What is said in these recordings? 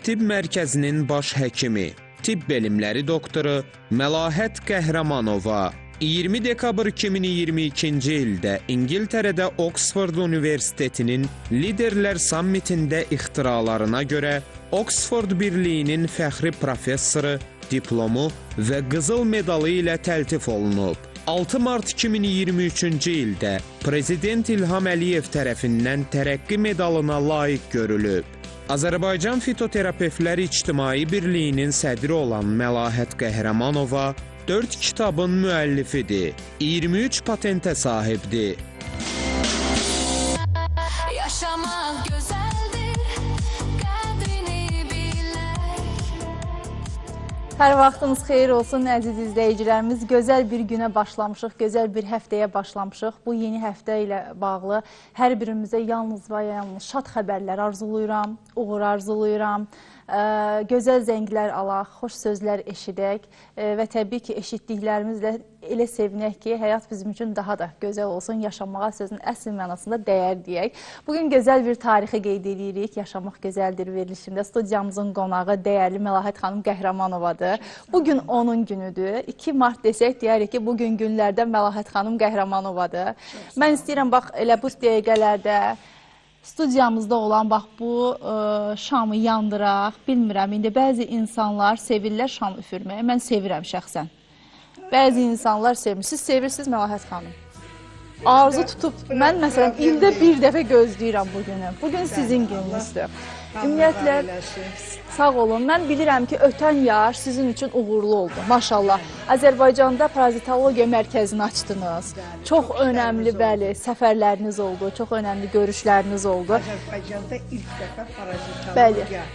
Tibb Mərkəzinin baş həkimi, tibb elmləri doktoru Məlahət Qəhrəmanova 20 dekabr 2022-ci ildə İngiltərədə Oksford Universitetinin Liderlər Sammitində ixtiralarına görə Oksford Birliyinin fəxri professoru, diplomu və qızıl medalı ilə təltif olunub. 6 mart 2023-cü ildə Prezident İlham Əliyev tərəfindən tərəqqi medalına layiq görülüb. Azərbaycan Fitoterapevtlər İctimai Birliyinin sədri olan Məlahət Qəhrəmanova 4 kitabın müəllifidir, 23 patentə sahibdir. Yaşamaq gözəldir, qədrini bilək. Hər vaxtınız xeyir olsun, əziz izləyicilərimiz. Gözəl bir günə başlamışıq, gözəl bir həftəyə başlamışıq. Bu yeni həftə ilə bağlı hər birimizə yalnız və yalnız şad xəbərlər arzulayıram, uğur arzulayıram. Gözəl zənglər alaq, xoş sözlər eşidək və təbii ki, eşitdiklərimizlə elə sevinək ki, həyat bizim üçün daha da gözəl olsun, yaşamağa sözün əsl mənasında dəyər deyək. Bugün gözəl bir tarixi qeyd edirik, Yaşamaq Gözəldir verilişində. Studiyamızın qonağı dəyərli Məlahət xanım Qəhrəmanovadır. Bugün onun günüdür. 2 mart desək, deyərik ki, bugün günlərdə Məlahət xanım Qəhrəmanovadır. Mən istəyirəm, bax, elə bu dəqiqələrdə studiyamızda olan bax bu şamı yandıraq, bilmirəm, indi bəzi insanlar sevirlər şam üfürməyə, mən sevirəm şəxsən. Bəzi insanlar sevmir. Siz sevirsiniz Məlahət xanım? Arzu tutub, mən məsələn ildə bir dəfə gözləyirəm bu günü. Bugün sizin gününüzdür. Ümumiyyətlə, sağ olun. Mən bilirəm ki, ötən yaş sizin üçün uğurlu oldu. Maşallah. Azərbaycanda parazitologiya mərkəzini açdınız. Çox önəmli, bəli, səfərləriniz oldu. Çox önəmli görüşləriniz oldu. Azərbaycanda ilk dəfə parazitologiya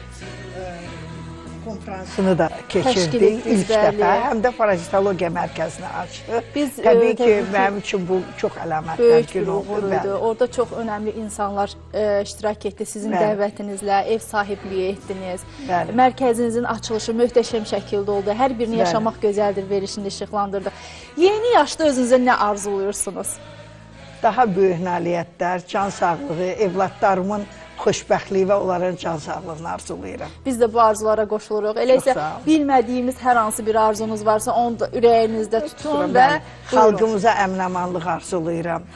konferansını da keçirdik ilk dəfə. Həm də parazitologiya mərkəzini açdıq. Təbii ki, mənim üçün bu çox əlamətlər gün oldu. Orada çox önəmli insanlar iştirak etdi. Sizin dəvətinizlə ev sahibliyi etdiniz. Mərkəzinizin açılışı möhtəşəm şəkildə oldu. Hər birini Yaşamaq Gözəldir verilişində işıqlandırdı. Yeni yaşda özünüzə nə arzuluyursunuz? Daha böyük nailiyyətlər, can sağlığı, evlatlarımın xoşbəxtliyi və onların can sağlığını arzulayıram. Biz də bu arzulara qoşuluruq. Elə isə bilmədiyimiz hər hansı bir arzunuz varsa onu da ürəyinizdə tutun və xalqımıza əmin-amanlıq arzulayıram.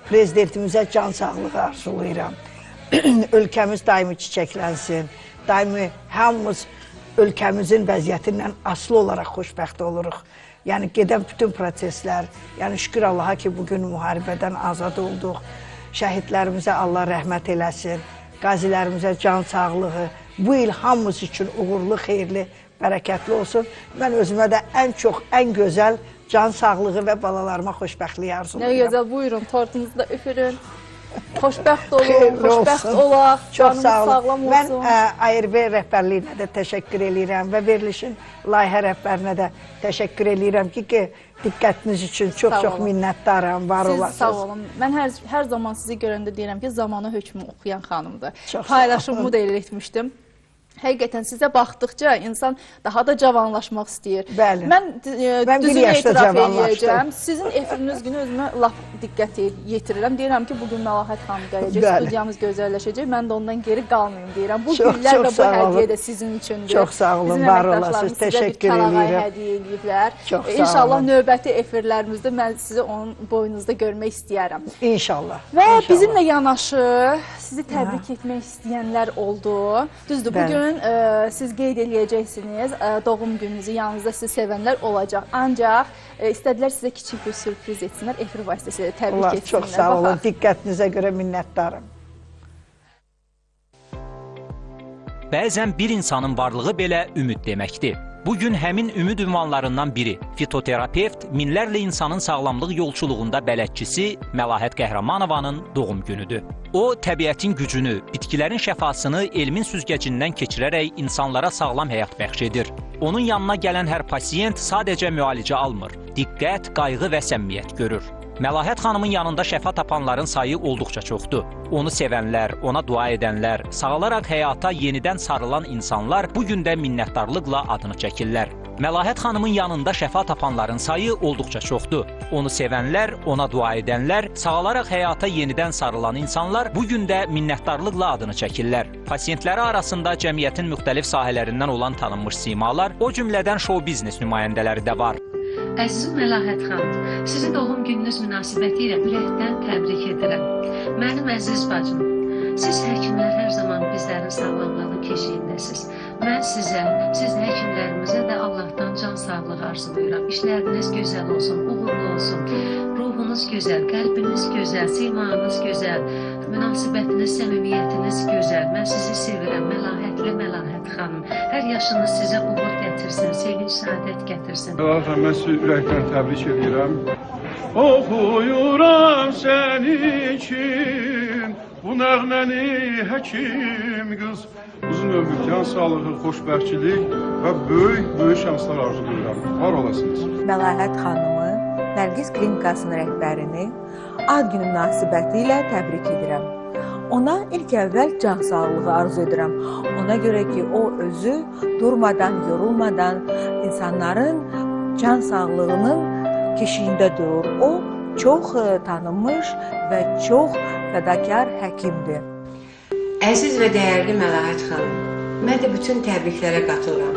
Prezidentimizə can sağlığı arzulayıram. Ölkəmiz daimi çiçəklənsin. Daimi hamımız ölkəmizin vəziyyətindən asılı olaraq xoşbəxt oluruq. Yəni gedən bütün proseslər, yəni şükür Allaha ki, bugün müharibədən azad olduq. Şəhidlərimizə Allah rəhmət eləsin, qazilərimizə can sağlığı, bu il hamımız üçün uğurlu, xeyirli, bərəkətli olsun. Mən özümə də ən çox, ən gözəl can sağlığı və balalarıma xoşbəxtliyi arzulayıram. Nə gözəl, buyurun, tortunuzu da üfürün. Xoşbəxt olun, xoşbəxt olaq, canımız sağlam olsun. Mən ARB rəhbərliyinə də təşəkkür edirəm və verilişin layihə rəhbərinə də təşəkkür edirəm ki, diqqətiniz üçün çox-çox minnətdaram, var olasınız. Siz sağ olun. Mən hər zaman sizi görəndə deyirəm ki, zamanı hökmü oxuyan xanımdır. Paylaşımımı da elə etmişdim. Həqiqətən sizə baxdıqca insan daha da cavanlaşmaq istəyir. Bəli. Mən düzünü etiraf edəcəm. Sizin efiriniz günü özümə laf diqqət yetirirəm. Deyirəm ki, bugün Məlahət xanım gələcək, studiyamız gözəlləşəcək. Mən də ondan geri qalmayayım deyirəm. Bu güllər və bu hədiyyə də sizin üçündür. Çox sağ olun, var olasınız. Təşəkkür edirəm. Sizə bir kəlağay hədiyyə ediblər. İnşallah növbəti efirlərimizdə mən sizi onun boynunuzda görmək istəyərəm. İnşallah. Və bizimlə yanaşı sizi təbrik etmək istəyənlər oldu. Düzdür, bugün siz qeyd eləyəcəksiniz, doğum gününüzü yanınızda sizi sevənlər olacaq. Ancaq istədilər sizə kiçik bir sürpriz etsinlər, efir vasitəsilə təbrik etsinlər. Çox sağ olun, diqqətinizə görə minnətdarım. Bəzən bir insanın varlığı belə ümid deməkdir. Bugün həmin ümid ünvanlarından biri fitoterapevt, minlərlə insanın sağlamlıq yolçuluğunda bələdçisi Məlahət Qəhrəmanovanın doğum günüdür. O, təbiətin gücünü, bitkilərin şəfasını elmin süzgəcindən keçirərək insanlara sağlam həyat bəxş edir. Onun yanına gələn hər pasiyent sadəcə müalicə almır, diqqət, qayğı və səmimiyyət görür. Məlahət xanımın yanında şəfa tapanların sayı olduqca çoxdur. Onu sevənlər, ona dua edənlər, sağalaraq həyata yenidən sarılan insanlar bugün də minnətdarlıqla adını çəkirlər. Məlahət xanımın yanında şəfa tapanların sayı olduqca çoxdur. Onu sevənlər, ona dua edənlər, sağalaraq həyata yenidən sarılan insanlar bu gün də minnətdarlıqla adını çəkirlər. Pasiyentləri arasında cəmiyyətin müxtəlif sahələrindən olan tanınmış simalar, o cümlədən show-biznes nümayəndələri də var. Əziz Məlahət xanım, sizi doğum gününüz münasibəti ilə ürəkdən təbrik edirəm. Mənim əziz bacım, siz həkimlər hər zaman bizlərin sağlamlığının keşiyindəsiniz. Mən sizə, siz həkimlərimizə də Allahdan can sağlığı arzulayıram. İşləriniz gözəl olsun, uğurlu olsun. Ruhunuz gözəl, qəlbiniz gözəl, simanız gözəl, münasibətiniz, səmimiyyətiniz gözəl. Mən sizi sevirəm, məlahətli Məlahət xanım. Hər yaşınız sizə uğur gətirsin, sevinç, səadət gətirsin. Məlahət xanım, mən sizi ürəkdən təbrik edirəm. Oxuyuram sənin için bu nəğməni həkim qız. Uzun ömür, can sağlığı, xoşbəxtçilik və böyük şanslar arzulayıram. Var olasınız. Məlahət xanımı, Nərgiz Klinikasının rəhbərini ad günü münasibəti ilə təbrik edirəm. Ona ilk əvvəl can sağlığı arzu edirəm. Ona görə ki, o özü durmadan, yorulmadan insanların can sağlığının keşiyində durur. O çox tanınmış və çox fədakar həkimdir. Əziz və dəyərli Məlahət xanım, mən də bütün təbriklərə qatılıram.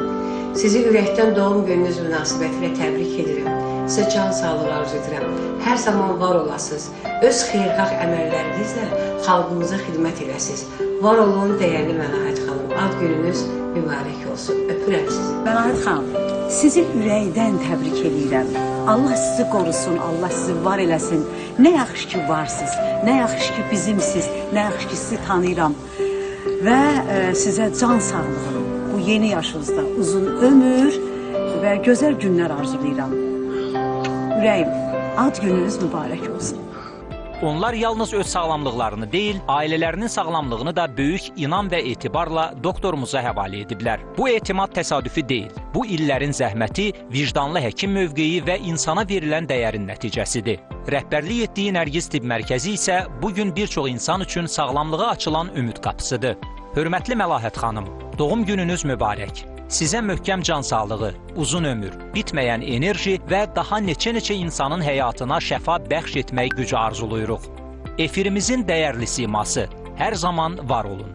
Sizi ürəkdən doğum gününüz münasibətilə təbrik edirəm. Sizə can sağlığı arzu edirəm. Hər zaman var olasınız. Öz xeyirxah əməllərinizlə xalqımıza xidmət edəsiniz. Var olun, dəyərli Məlahət xanım. Ad gününüz mübarək olsun. Öpürəm sizi. Məlahət xanım, sizi ürəkdən təbrik edirəm. Allah sizi qorusun, Allah sizi var eləsin. Nə yaxşı ki varsınız, nə yaxşı ki bizimsiz, nə yaxşı ki sizi tanıyıram. Və sizə can sağlığı, bu yeni yaşınızda uzun ömür və gözəl günlər arzulayıram. Ürəyim, ad gününüz mübarək olsun. Onlar yalnız öz sağlamlıqlarını deyil, ailələrinin sağlamlığını da böyük inam və etibarla doktorumuza həvalə ediblər. Bu etimad təsadüfi deyil. Bu illərin zəhməti, vicdanlı həkim mövqeyi və insana verilən dəyərin nəticəsidir. Rəhbərlik etdiyi Nərgiz Tibb Mərkəzi isə bugün bir çox insan üçün sağlamlığa açılan ümid qapısıdır. Hörmətli Məlahət xanım, doğum gününüz mübarək. Sizə möhkəm can sağlığı, uzun ömür, bitməyən enerji və daha neçə insanın həyatına şəfa bəxş etmək gücü arzuluyuruq. Efirimizin dəyərli siması, hər zaman var olun.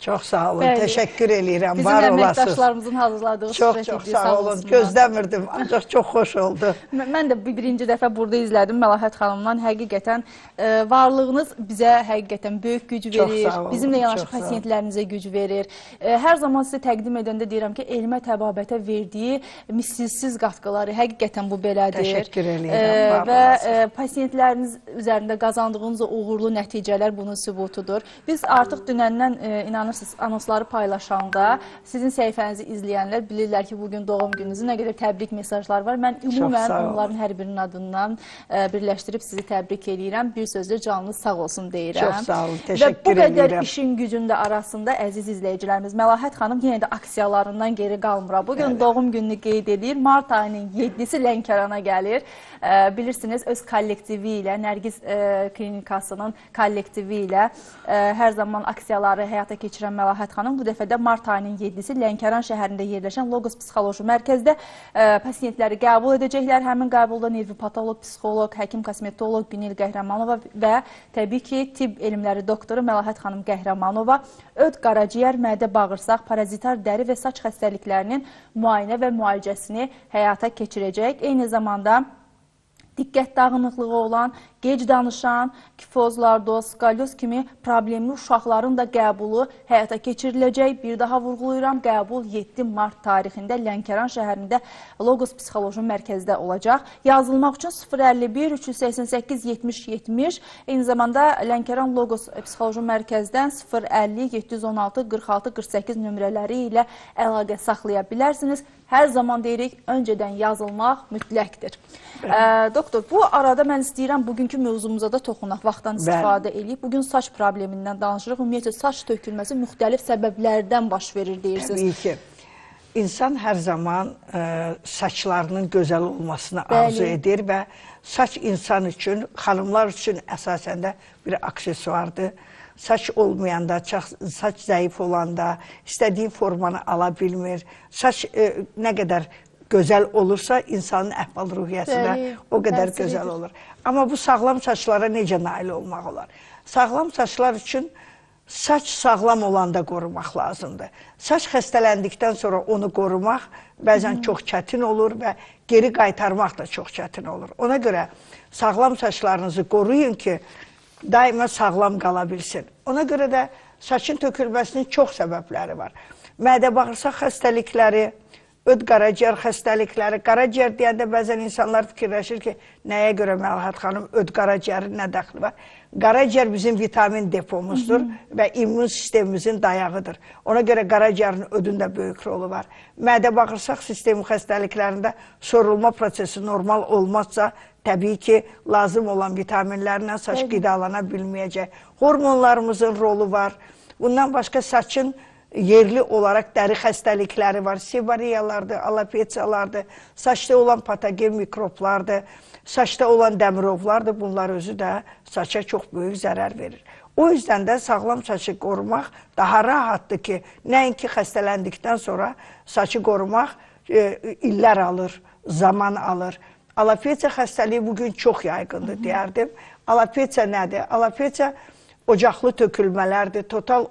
Çox sağ olun, təşəkkür eləyirəm, Bizim var olasınız. əməkdaşlarımızın hazırladığı Çox sağ olun, gözləmirdim, ancaq çox xoş oldu. Mən də birinci dəfə burada izlədim Məlahət xanımdan. Həqiqətən varlığınız bizə həqiqətən böyük güc verir, bizimlə yanaşı pasiyentlərinizə güc verir. Hər zaman sizə təqdim edəndə deyirəm ki, elmə təbabətə verdiyi misilsiz qatqıları həqiqətən bu belədir. Təşəkkür eləyirəm, var olasınız. Və pasiyentləriniz üzərində qazandığınız uğurlu nəticələr bunun sübutudur. Biz artıq dünəndən inanırsınız, anonsları paylaşanda sizin səhifənizi izləyənlər bilirlər ki, bugün doğum gününüzün nə qədər təbrik mesajlar var. Mən ümumən onların hər birinin adından birləşdirib sizi təbrik edirəm. Bir sözlə canınız sağ olsun deyirəm. Çox sağ olun, təşəkkür edirəm. Və bu qədər işin gücündə arasında əziz izləyicilərimiz, Məlahət xanım yenə də aksiyalarından geri qalmır. Bugün doğum gününü qeyd edir. Mart ayının 7-si Lənkərana gəlir. Bilirsiniz, öz kollektivi ilə, Nərgiz Klinikasının kollektivi ilə hər zaman aksiyaları həyata keçirən Məlahət xanım bu dəfə də mart ayının 7-si Lənkəran şəhərində yerləşən Logos Psixoloji Mərkəzdə pasiyentləri qəbul edəcəklər. Həmin qəbulda nevropatoloq, psixoloq, həkim kosmetoloq Günel Qəhrəmanova və təbii ki, tibb elmləri doktoru Məlahət xanım Qəhrəmanova öd, qaraciyər, mədə, bağırsaq, parazitar, dəri və saç xəstəliklərinin müayinə və müalicəsini həyata keçirəcək. Eyni zamanda diqqət dağınıqlığı olan, gec danışan, kifoz, lardoz, skalyoz kimi problemli uşaqların da qəbulu həyata keçiriləcək. Bir daha vurğulayıram, qəbul 7 mart tarixində Lənkəran şəhərində Logos Psixoloji Mərkəzdə olacaq. Yazılmaq üçün 051 388 70 70, eyni zamanda Lənkəran Logos Psixoloji Mərkəzdən 050 716 46 48 nömrələri ilə əlaqə saxlaya bilərsiniz. Hər zaman deyirik, öncədən yazılmaq mütləqdir. Doktor, bu arada mən istəyirəm bugünkü mövzumuza da toxunaq, vaxtdan istifadə edib. Bugün saç problemindən danışırıq. Ümumiyyətlə, saç tökülməsi müxtəlif səbəblərdən baş verir deyirsiniz. Təbii ki, insan hər zaman saçlarının gözəl olmasını arzu edir və saç insan üçün, xanımlar üçün əsasən də bir aksesuardır. saç olmayanda, saç zəif olanda, istədiyi formanı ala bilmir. Saç nə qədər gözəl olursa, insanın əhval-ruhiyyəsi də o qədər gözəl olur. Amma bu sağlam saçlara necə nail olmaq olar? Sağlam saçlar üçün saç sağlam olanda qorumaq lazımdır. Saç xəstələndikdən sonra onu qorumaq bəzən çox çətin olur və geri qaytarmaq da çox çətin olur. Ona görə sağlam saçlarınızı qoruyun ki, daima sağlam qala bilsin. Ona görə də saçın tökülməsinin çox səbəbləri var. Mədə-bağırsaq xəstəlikləri, öd-qaraciyər xəstəlikləri, qaraciyər deyəndə bəzən insanlar fikirləşir ki, nəyə görə Məlahət xanım öd-qaraciyərin nə dəxli var? Qaraciyər bizim vitamin depomuzdur və immun sistemimizin dayağıdır. Ona görə qaraciyərin ödündə böyük rolu var. Mədə-bağırsaq sistemi xəstəliklərində sorulma prosesi normal olmazsa, təbii ki, lazım olan vitaminlərlə saç qidalana bilməyəcək. Hormonlarımızın rolu var. Bundan başqa saçın yerli olaraq dəri xəstəlikləri var. Sevariyalardır, alopesiyalardır, saçda olan patogen mikroplardır, saçda olan dəmirovlardır. Bunlar özü də saça çox böyük zərər verir. O yüzden də sağlam saçı qorumaq daha rahatdır ki, nəinki xəstələndikdən sonra saçı qorumaq illər alır, zaman alır. Alopesiya xəstəliyi bugün çox yayğındır deyərdim. Alopesiya nədir? Alopesiya ocaqlı tökülmələrdir. Total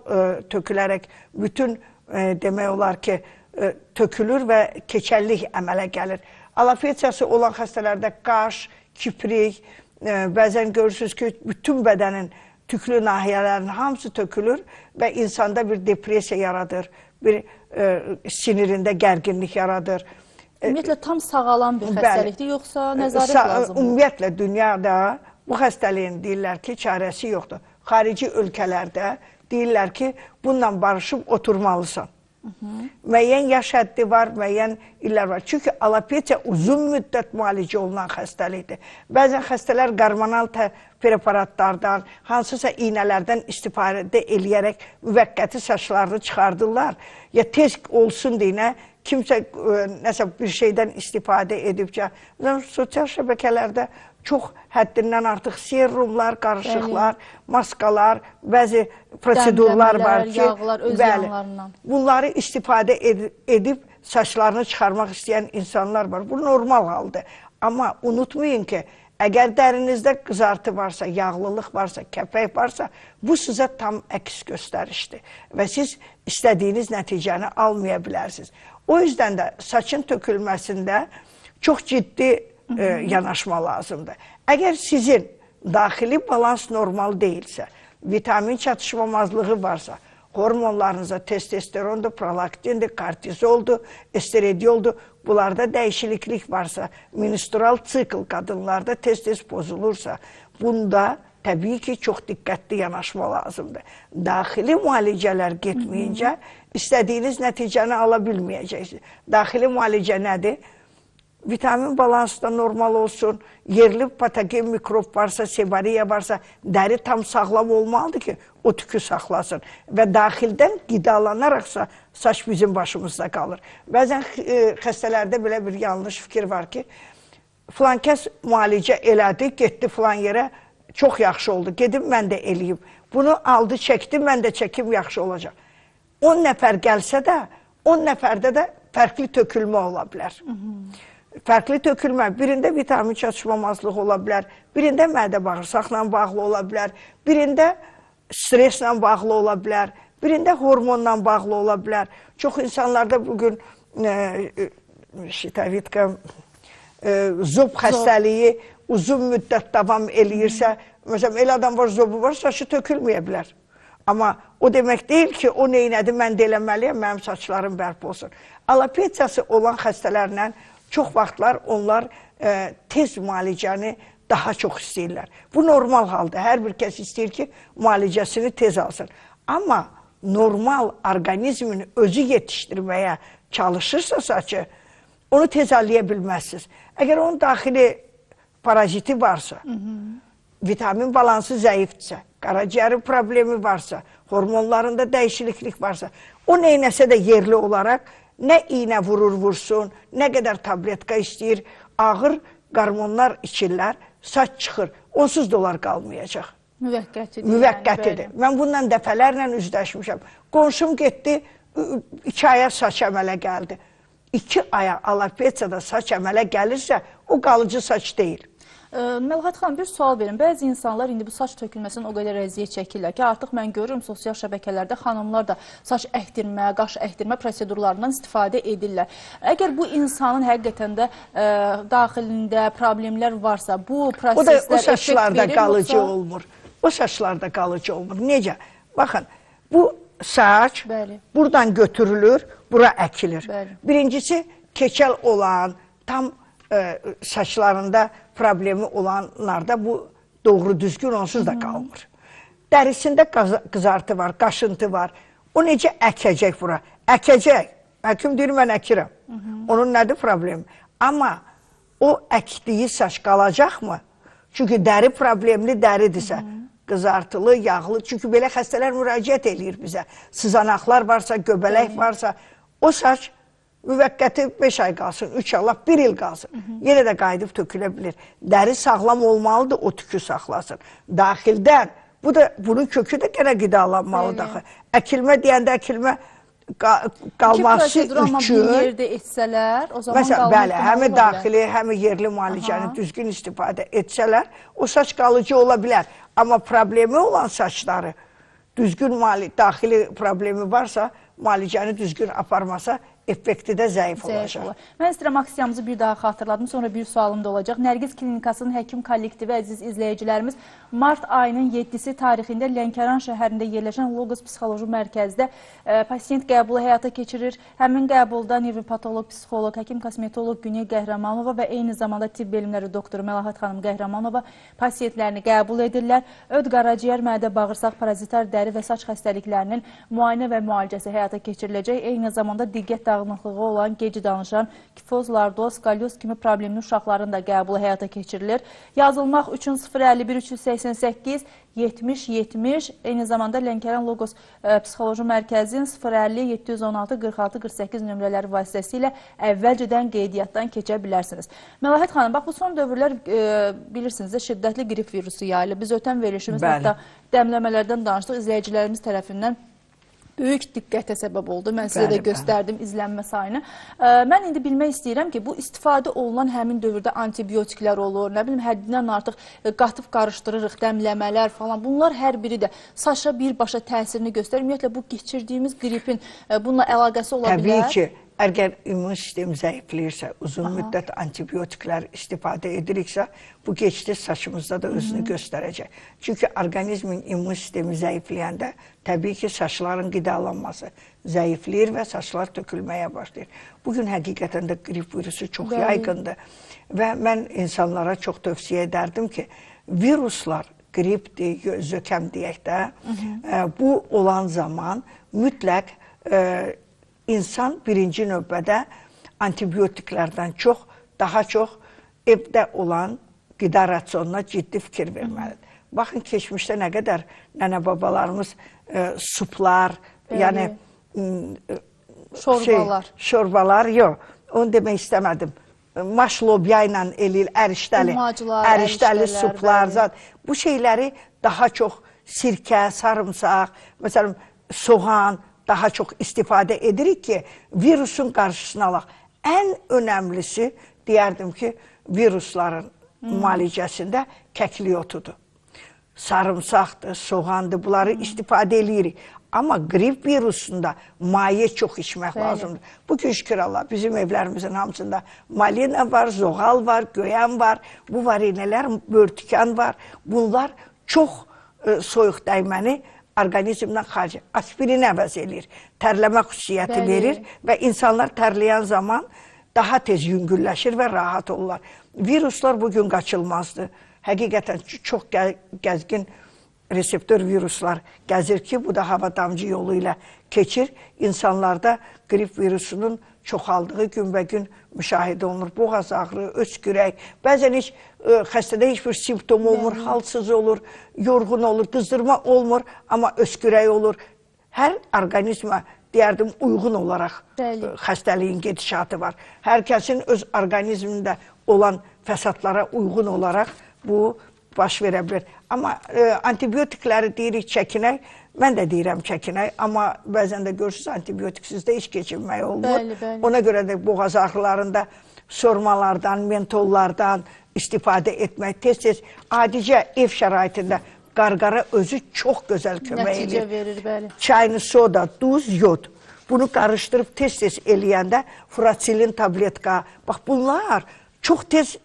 tökülərək bütün demək olar ki, tökülür və keçəllik əmələ gəlir. Alopesiyası olan xəstələrdə qaş, kiprik, bəzən görürsünüz ki, bütün bədənin tüklü nahiyələrinin hamısı tökülür və insanda bir depresiya yaradır, bir sinirində gərginlik yaradır. Ümumiyyətlə, tam sağalan bir xəstəlikdir, yoxsa nəzarət lazımdır? Ümumiyyətlə, dünyada bu xəstəliyin deyirlər ki, çarəsi yoxdur. Xarici ölkələrdə deyirlər ki, bununla barışıb oturmalısan. Müəyyən yaş həddi var, müəyyən illər var. Çünki alopesiya uzun müddət müalicə olunan xəstəlikdir. Bəzən xəstələr hormonal preparatlardan, hansısa iynələrdən istifadə eləyərək müvəqqəti saçlarını çıxardırlar. Ya tez olsun deyinə, kimsə nəsə bir şeydən istifadə edibcə. Sosial şəbəkələrdə çox həddindən artıq serumlar, qarışıqlar, maskalar, bəzi prosedurlar var ki, yağlar, öz yanlarından. Bunları istifadə edib saçlarını çıxarmaq istəyən insanlar var. Bu normal haldır. Amma unutmayın ki, əgər dərinizdə qızartı varsa, yağlılıq varsa, kəpək varsa, bu sizə tam əks göstərişdir və siz istədiyiniz nəticəni almaya bilərsiniz. O yüzden də saçın tökülməsində çox ciddi yanaşma lazımdır. Əgər sizin daxili balans normal deyilsə, vitamin çatışmamazlığı varsa, hormonlarınıza testosterondur, prolaktindir, kortizoldur, estradioldur, bunlarda dəyişiklik varsa, menstrual sikl qadınlarda tez-tez pozulursa, bunda təbii ki, çox diqqətli yanaşma lazımdır. Daxili müalicələr getməyincə istədiyiniz nəticəni ala bilməyəcəksiniz. Daxili müalicə nədir? Vitamin balansı da normal olsun, yerli patogen mikrop varsa, sevariya varsa, dəri tam sağlam olmalıdır ki, o tükü saxlasın. Və daxildən qidalanaraqsa, saç bizim başımızda qalır. Bəzən xəstələrdə belə bir yanlış fikir var ki, filan kəs müalicə elədi, getdi filan yerə, çox yaxşı oldu, gedim mən də eləyim. Bunu aldı, çəkdi, mən də çəkim yaxşı olacaq. 10 nəfər gəlsə də, 10 nəfərdə də fərqli tökülmə ola bilər. Fərqli tökülmə, birində vitamin çatışmamazlığı ola bilər, birində mədə-bağırsaqla bağlı ola bilər, birində streslə bağlı ola bilər, birində hormonla bağlı ola bilər. Çox insanlarda bugün zob xəstəliyi uzun müddət davam eləyirsə, məsələn, elə adam var, zobu var, saçı tökülməyə bilər. Amma o demək deyil ki, o neynədi, mən də eləməliyəm, mənim saçlarım bərpa olsun. Alopesiyası olan xəstələrlə çox vaxtlar onlar tez müalicəni daha çox istəyirlər. Bu normal halda. Hər bir kəs istəyir ki, müalicəsini tez alsın. Amma normal orqanizmin özü yetişdirməyə çalışırsa saçı, onu tez alaya bilməzsiniz. Əgər onun daxili paraziti varsa, vitamin balansı zəifdirsə, qaraciyərin problemi varsa, hormonlarında dəyişiklik varsa, o neynəsə də yerli olaraq nə iynə vurursun, nə qədər tabletka istəyir, ağır hormonlar içirlər, saç çıxır, onsuz dolar qalmayacaq. Müvəqqətidir. Mən bununla dəfələrlə üzləşmişəm. Qonşum getdi, 2 aya saç əmələ gəldi. 2 aya alopesiyada saç əmələ gəlirsə, o qalıcı saç deyil. Məlahət xanım, bir sual verin. Bəzi insanlar indi bu saç tökülməsindən o qədər əziyyət çəkirlər ki, artıq mən görürüm sosial şəbəkələrdə xanımlar da saç əkdirmə, qaş əkdirmə prosedurlarından istifadə edirlər. Əgər bu insanın həqiqətən də daxilində problemlər varsa, bu proseslər o saçlarda qalıcı olmur. O saçlarda qalıcı olmur. Necə? Baxın, bu saç buradan götürülür, bura əkilir. Birincisi, keçəl olan, tam saçlarında problemi olanlarda bu doğru düzgün onsuz da qalmır. Dərisində qızartı var, qaşıntı var. O necə əkəcək bura? Əkəcək. Həkim deyir, mən əkirəm. Onun nədir problemi? Amma o əkdiyi saç qalacaqmı? Çünki dəri problemli dəridirsə, qızartılı, yağlı. Çünki belə xəstələr müraciət eləyir bizə. Sızanaqlar varsa, göbələk varsa, o saç müvəqqəti 5 ay qalsın, 3 ay, 1 il qalsın. Yenə də qayıdıb tökülə bilir. Dəri sağlam olmalıdır, o tükü saxlasın. Daxildən, bunun kökü də gənə qidalanmalıdır. Əkilmə deyəndə əkilmə qalması üçün... Amma bir yerdə etsələr, o zaman qalmaq bəli, həmi daxili, həmi yerli müalicəni düzgün istifadə etsələr, o saç qalıcı ola bilər. Amma problemi olan saçları, düzgün daxili problemi varsa, müalicəni düzgün aparmasa, effekti də zəif olacaq. Mən istəyirəm aksiyamızı bir daha xatırladım, sonra bir sualım da olacaq. Nərgiz Klinikasının həkim kollektivi, əziz izləyicilərimiz, mart ayının 7-si tarixində Lənkəran şəhərində yerləşən Logos Psixoloji Mərkəzdə pasiyent qəbulu həyata keçirir. Həmin qəbulda nevropatoloq, psixoloq, həkim kosmetoloq Güney Qəhrəmanova və eyni zamanda tibb elmləri doktoru Məlahət xanım Qəhrəmanova pasiyentlərini qəbul edirlər. Öd, qaraciyər, mədə, bağırsaq, parazitar, dəri və saç xəstəliklərinin müayinə və müalicəsi həyata keçiriləcək. Eyni zamanda diqqət dağınıqlığı olan, gec danışan, kifoz, lardoz, skalyoz kimi problemli uşaqların da qəbulu həyata keçirilir. Yazılmaq üçün 051 388 70 70, eyni zamanda Lənkəran Logos Psixoloji Mərkəzinin 050 716 46 48 nömrələri vasitəsilə əvvəlcədən qeydiyyatdan keçə bilərsiniz. Məlahət xanım, bax bu son dövrlər bilirsiniz də şiddətli qrip virusu yayılır. Biz ötən verilişimiz hətta dəmləmələrdən danışdıq, izləyicilərimiz tərəfindən böyük diqqətə səbəb oldu. Mən sizə də göstərdim izlənmə sayını. Mən indi bilmək istəyirəm ki, bu istifadə olunan həmin dövrdə antibiotiklər olur, nə bilim, həddindən artıq qatıb qarışdırırıq, dəmləmələr falan. Bunlar hər biri də saça birbaşa təsirini göstərir. Ümumiyyətlə, bu geçirdiyimiz qripin bununla əlaqəsi ola bilər. Təbii ki, əgər immun sistemi zəifləyirsə, uzun müddət antibiotiklər istifadə ediriksə, bu geçdi saçımızda da özünü göstərəcək. Çünki orqanizmin immun sistemi zəifləyəndə təbii ki, saçların qidalanması zəifləyir və saçlar tökülməyə başlayır. Bugün həqiqətən də qrip virusu çox yaygındır və mən insanlara çox tövsiyə edərdim ki, viruslar, qripdir, zökəm deyək də, bu olan zaman mütləq İnsan birinci növbədə antibiotiklərdən çox, daha çox evdə olan qida rasionuna ciddi fikir verməlidir. Baxın, keçmişdə nə qədər nənə-babalarımız suplar, yəni şorbalar, yox, onu demək istəmədim. Maş lobya ilə eləyir, ərişdəli suplar, bu şeyləri daha çox sirkə, sarımsaq, məsələn, soğan, daha çox istifadə edirik ki, virusun qarşısını alaq. Ən önəmlisi, deyərdim ki, virusların müalicəsində kəkliyotudur. Sarımsaqdır, soğandır, bunları istifadə edirik. Amma qrip virusunda maye çox içmək lazımdır. Bugün şükür Allah, bizim evlərimizin hamısında malina var, zoğal var, göyən var, bu varinələr, börtükan var. Bunlar çox soyuq dəyməni orqanizmdən xarici, aspirin əvəz edir, tərləmə xüsusiyyəti verir və insanlar tərləyən zaman daha tez yüngülləşir və rahat olurlar. Viruslar bugün qaçılmazdır. Həqiqətən çox gəzgin reseptor viruslar gəzir ki, bu da hava damcı yolu ilə keçir. İnsanlarda qrip virusunun çoxaldığı günbəgün müşahidə olunur. Boğaz ağrı, öskürək, bəzən heç xəstədə heç bir simptom olmur, halsız olur, yorğun olur, qızdırma olmur, amma öskürək olur. Hər orqanizmə, deyərdim, uyğun olaraq xəstəliyin gedişatı var. Hər kəsin öz orqanizmində olan fəsadlara uyğun olaraq bu baş verə bilir. Amma antibiotikləri deyirik çəkinək. Mən də deyirəm çəkinək, amma bəzən də görürsünüz antibiotiksiz də iş keçirmək olmur. Bəli, bəli. Ona görə də boğaz ağrılarında sormalardan, mentollardan istifadə etmək tez-tez adicə ev şəraitində qarqara özü çox gözəl kömək Nəticə edir. verir, bəli. Çayını soda, duz, yod. Bunu qarışdırıb tez-tez eləyəndə furasilin tabletka. Bax bunlar çox tez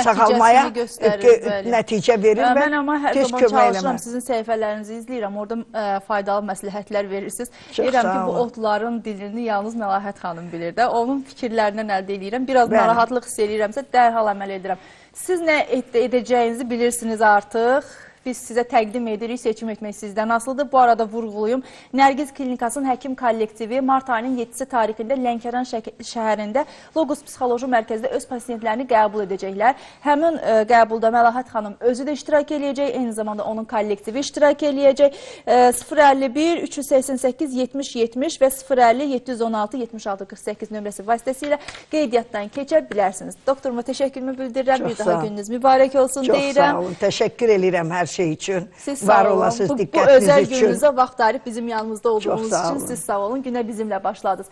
sağalmaya göstərir, bəli. nəticə verir və Mən amma hər tez zaman kömək çalışıram, eləmə. sizin səhifələrinizi izləyirəm, orada faydalı məsləhətlər verirsiniz. Çox Deyirəm sağ ki, bu olun. otların dilini yalnız Məlahət xanım bilir də. Onun fikirlərindən əldə edirəm. Biraz Bəli. narahatlıq hiss edirəmsə dərhal əməl edirəm. Siz nə edəcəyinizi bilirsiniz artıq. Biz sizə təqdim edirik, seçim etmək sizdən asılıdır. Bu arada vurğulayım. Nərgiz Klinikasının həkim kollektivi mart ayının 7-si tarixində Lənkəran şəhərində Logos Psixoloji Mərkəzdə öz pasiyentlərini qəbul edəcəklər. Həmin qəbulda Məlahət xanım özü də iştirak eləyəcək, eyni zamanda onun kollektivi iştirak eləyəcək. 051 388 70 70 və 050 716 76 48 nömrəsi vasitəsilə qeydiyyatdan keçə bilərsiniz. Doktoruma təşəkkürümü bildirirəm. Çox Bir sağ daha olun. gününüz mübarək olsun Çox deyirəm. sağ olun. Təşəkkür edirəm hər şey üçün. Siz Var sağ olun. olasınız Bu diqqətiniz özəl üçün. gününüzə vaxt ayırıb bizim yanımızda olduğunuz Çox sağ için olun. siz sağ olun. Günə bizimlə başladınız.